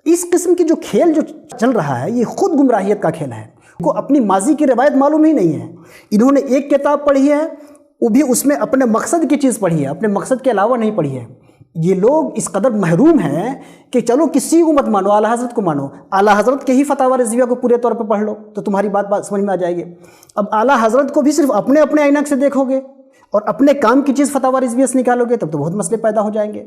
اس قسم کی جو کھیل جو چل رہا ہے یہ خود گمراہیت کا کھیل ہے. ان کو اپنی ماضی کی روایت معلوم ہی نہیں ہے. انہوں نے ایک کتاب پڑھی ہے, وہ بھی اس میں اپنے مقصد کی چیز پڑھی ہے, اپنے مقصد کے علاوہ نہیں پڑھی ہے. یہ لوگ اس قدر محروم ہیں کہ چلو کسی کو مت مانو, اعلیٰ حضرت کو مانو, اعلیٰ حضرت کے ہی فتاوی رضویہ کو پورے طور پہ پڑھ لو تو تمہاری بات سمجھ میں آ جائے گی. اب اعلیٰ حضرت کو بھی صرف اپنے اینک سے دیکھو گے اور اپنے کام کی چیز فتاوی رضویہ سے نکالو گے تب تو بہت مسئلے پیدا ہو جائیں گے.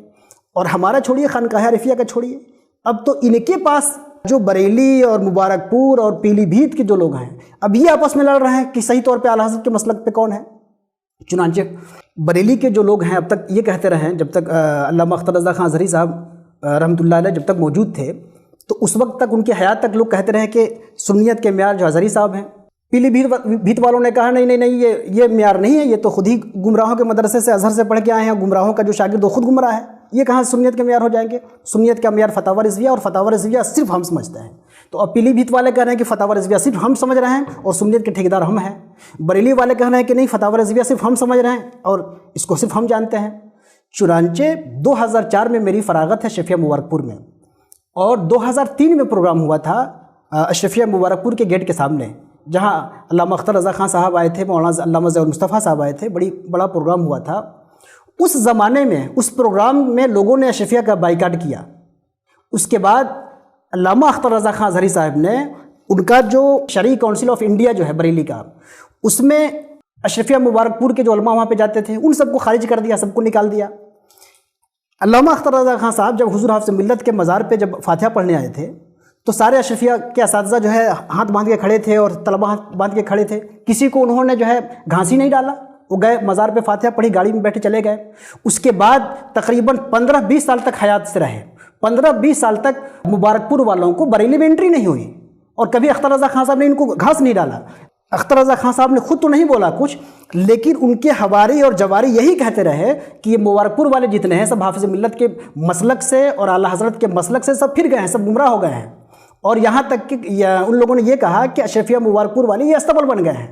اور ہمارا چھوڑیے, خانقاہ عارفیہ کا چھوڑیے, اب تو ان کے پاس جو بریلی اور مبارک پور اور پیلی بھیت کے جو لوگ ہیں اب یہ آپس میں لڑ رہے ہیں کہ صحیح طور پہ اعلیٰ حضرت کے مسلک پہ کون ہے. چنانچہ بریلی کے جو لوگ ہیں اب تک یہ کہتے رہے ہیں, جب تک علامہ اختر رضا خان ازہری صاحب رحمۃ اللہ علیہ جب تک موجود تھے تو اس وقت تک ان کی حیات تک لوگ کہتے رہے کہ سنیت کے معیار جو ازہری صاحب ہیں. پیلی بھیت والوں نے کہا نہیں یہ معیار نہیں ہے, یہ تو خود ہی گمراہوں کے مدرسے سے ازہر سے پڑھ کے آئے ہیں, گمراہوں کا جو شاگرد وہ خود گمراہ ہے, یہ کہاں سنیت کے معیار ہو جائیں گے. سنیت کا معیار فتاوی رضویہ, اور فتاوی رضویہ صرف ہم سمجھتے ہیں. تو اب پیلی بھیت والے کہہ رہے ہیں کہ فتاوی رضویہ صرف ہم سمجھ رہے ہیں اور سنیت کے ٹھیکیدار ہم ہیں. بریلی والے کہہ رہے ہیں کہ نہیں, فتاوی رضویہ صرف ہم سمجھ رہے ہیں اور اس کو صرف ہم جانتے ہیں. چنانچہ 2004 میں میری فراغت ہے اشرفیہ مبارک پور میں, اور 2003 میں پروگرام ہوا تھا اشرفیہ مبارک پور کے گیٹ کے سامنے, جہاں علامہ اختر رضا خان صاحب آئے تھے, مولانا علامہ ضیاء المصطفیٰ صاحب آئے تھے, بڑا پروگرام ہوا تھا. اس زمانے میں اس پروگرام میں لوگوں نے اشرفیہ کا بائیکاٹ کیا. اس کے بعد علامہ اختر رضا خان ازہری صاحب نے ان کا جو شرعی کونسل آف انڈیا جو ہے بریلی کا, اس میں اشرفیہ مبارک پور کے جو علماء وہاں پہ جاتے تھے ان سب کو خارج کر دیا, سب کو نکال دیا. علامہ اختر رضا خان صاحب جب حضور حافظ ملت کے مزار پہ جب فاتحہ پڑھنے آئے تھے تو سارے اشرفیہ کے اساتذہ جو ہے ہاتھ باندھ کے کھڑے تھے اور طلبہ ہاتھ باندھ کے کھڑے تھے. کسی کو انہوں نے جو ہے گھانسی نہیں ڈالا, وہ گئے مزار پہ فاتحہ پڑھی, گاڑی میں بیٹھے چلے گئے. اس کے بعد تقریباً 15-20 سال تک حیات سے رہے. 15-20 سال تک مبارک پور والوں کو بریلی میں انٹری نہیں ہوئی, اور کبھی اختر رضا خان صاحب نے ان کو گھاس نہیں ڈالا. اختر رضا خان صاحب نے خود تو نہیں بولا کچھ, لیکن ان کے حواری اور جواری یہی کہتے رہے کہ یہ مبارک پور والے جتنے ہیں سب حافظ ملت کے مسلک سے اور اعلیٰ حضرت کے مسلک سے سب پھر گئے ہیں, سب گمراہ ہو گئے ہیں. اور یہاں تک کہ ان لوگوں نے یہ کہا کہ اشرفیہ مبارک پور والے یہ استبل بن گئے ہیں.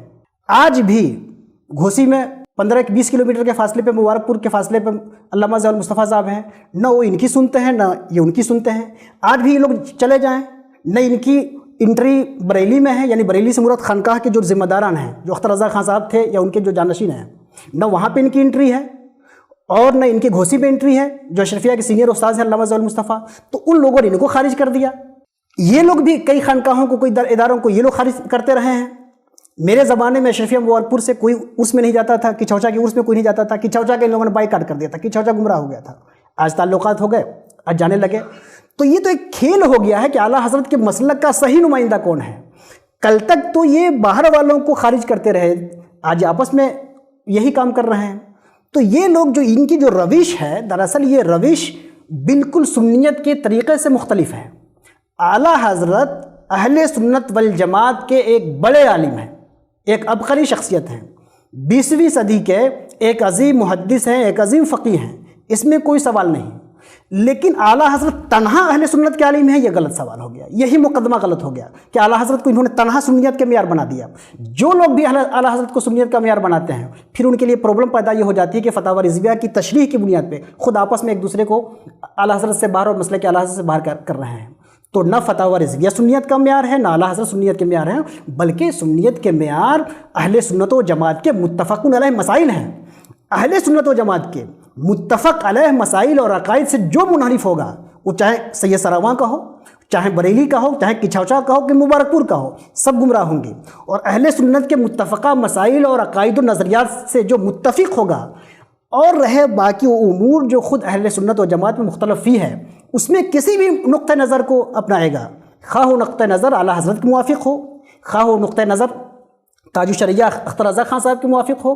آج بھی گھوسی میں 15-20 کلومیٹر کے فاصلے پہ, مبارک پور کے فاصلے پہ علامہ ضیاء المصطفیٰ صاحب ہیں, نہ وہ ان کی سنتے ہیں نہ یہ ان کی سنتے ہیں. آج بھی یہ لوگ چلے جائیں, نہ ان کی انٹری بریلی میں ہے, یعنی بریلی سے مراد خانقاہ کے جو ذمہ داران ہیں جو اختر رضا خان صاحب تھے یا ان کے جو جانشین ہیں, نہ وہاں پہ ان کی انٹری ہے اور نہ ان کی گھوسی پہ انٹری ہے جو اشرفیہ کے سینئر استاد ہیں علامہ ضیاء المصطفیٰ. تو ان لوگوں نے ان کو خارج کر دیا. یہ لوگ بھی کئی خانقاہوں کو, کوئی اداروں کو یہ لوگ خارج کرتے رہے ہیں. میرے زمانے میں اشرفیہ مبارک پور سے کوئی عرس میں نہیں جاتا تھا, کچھوچا کے عرس میں کوئی نہیں جاتا تھا. کچھوچا کے ان لوگوں نے بائیکاٹ کر دیا تھا, کچھوچا گمراہ ہو گیا تھا. آج تعلقات ہو گئے, آج جانے لگے. تو یہ تو ایک کھیل ہو گیا ہے کہ اعلیٰ حضرت کے مسلک کا صحیح نمائندہ کون ہے. کل تک تو یہ باہر والوں کو خارج کرتے رہے, آج آپس میں یہی کام کر رہے ہیں. تو یہ لوگ جو ان کی جو روش ہے, دراصل یہ روش بالکل سنیت کے طریقے سے مختلف ہے. اعلیٰ حضرت اہل سنت والجماعت کے ایک بڑے عالم ہیں, ایک عبقری شخصیت ہیں, 20ویں صدی کے ایک عظیم محدث ہیں, ایک عظیم فقیہ ہیں, اس میں کوئی سوال نہیں. لیکن اعلیٰ حضرت تنہا اہل سنت کے عالم ہیں, یہ غلط سوال ہو گیا, یہی مقدمہ غلط ہو گیا کہ اعلیٰ حضرت کو انہوں نے تنہا سنیت کے معیار بنا دیا. جو لوگ بھی اعلیٰ حضرت کو سنیت کا معیار بناتے ہیں پھر ان کے لیے پرابلم پیدا یہ ہو جاتی ہے کہ فتاوی رضویہ کی تشریح کی بنیاد پہ خود آپس میں ایک دوسرے کو اعلیٰ حضرت سے باہر اور مسئلے کے اعلیٰ حضرت سے باہر کر رہے ہیں. تو نہ فتاوی رضویہ سنیت کا معیار ہے, نہ اعلیٰ حضرت سنیت کے معیار ہیں, بلکہ سنیت کے معیار اہل سنت و جماعت کے متفق علیہ مسائل ہیں. اہل سنت و جماعت کے متفق علیہ مسائل اور عقائد سے جو منحرف ہوگا, وہ چاہے سید سراواں کا ہو, چاہے بریلی کا ہو, چاہے کچھوچا کا ہو کہ مبارک پور کا ہو, سب گمراہ ہوں گے. اور اہل سنت کے متفقہ مسائل اور عقائد و نظریات سے جو متفق ہوگا, اور رہے باقی امور جو خود اہل سنت و جماعت میں مختلف فی ہے, اس میں کسی بھی نقطہ نظر کو اپنائے گا, خواہ وہ نقطہ نظر اعلیٰ حضرت کے موافق ہو, خواہ وہ نقطہ نظر تاج الشریعہ اختر رضا خان صاحب کے موافق ہو,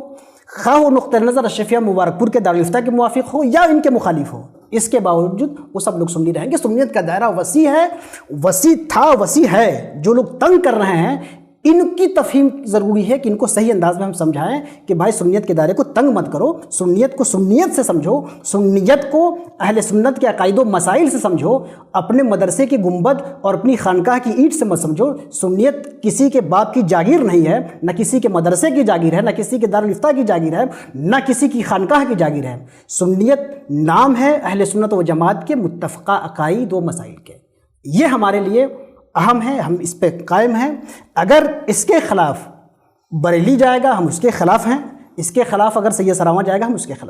خواہ وہ نقطہ نظر اشرفیہ مبارک پور کے دارالفتہ کے موافق ہو یا ان کے مخالف ہو. اس کے باوجود وہ سب لوگ سنی رہیں گے. سنیت کا دائرہ وسیع ہے, وسیع تھا, وسیع ہے. جو لوگ تنگ کر رہے ہیں ان کی تفہیم ضروری ہے کہ ان کو صحیح انداز میں ہم سمجھائیں کہ بھائی سنیت کے دائرے کو تنگ مت کرو, سنیت کو سنیت سے سمجھو, سنیت کو اہل سنت کے عقائد و مسائل سے سمجھو, اپنے مدرسے کی گنبد اور اپنی خانقاہ کی اینٹ سے مت سمجھو. سنیت کسی کے باپ کی جاگیر نہیں ہے, نہ کسی کے مدرسے کی جاگیر ہے, نہ کسی کے دارالفتہ کی جاگیر ہے, نہ کسی کی خانقاہ کی جاگیر ہے. سنیت نام ہے اہل سنت و جماعت کے متفقہ عقائد و مسائل کے. یہ ہمارے لیے اہم ہے، ہم اس پہ قائم ہیں۔ اگر اس کے خلاف بریلی جائے گا ہم اس کے خلاف ہیں، اس کے خلاف اگر سید سراواں جائے گا ہم اس کے خلاف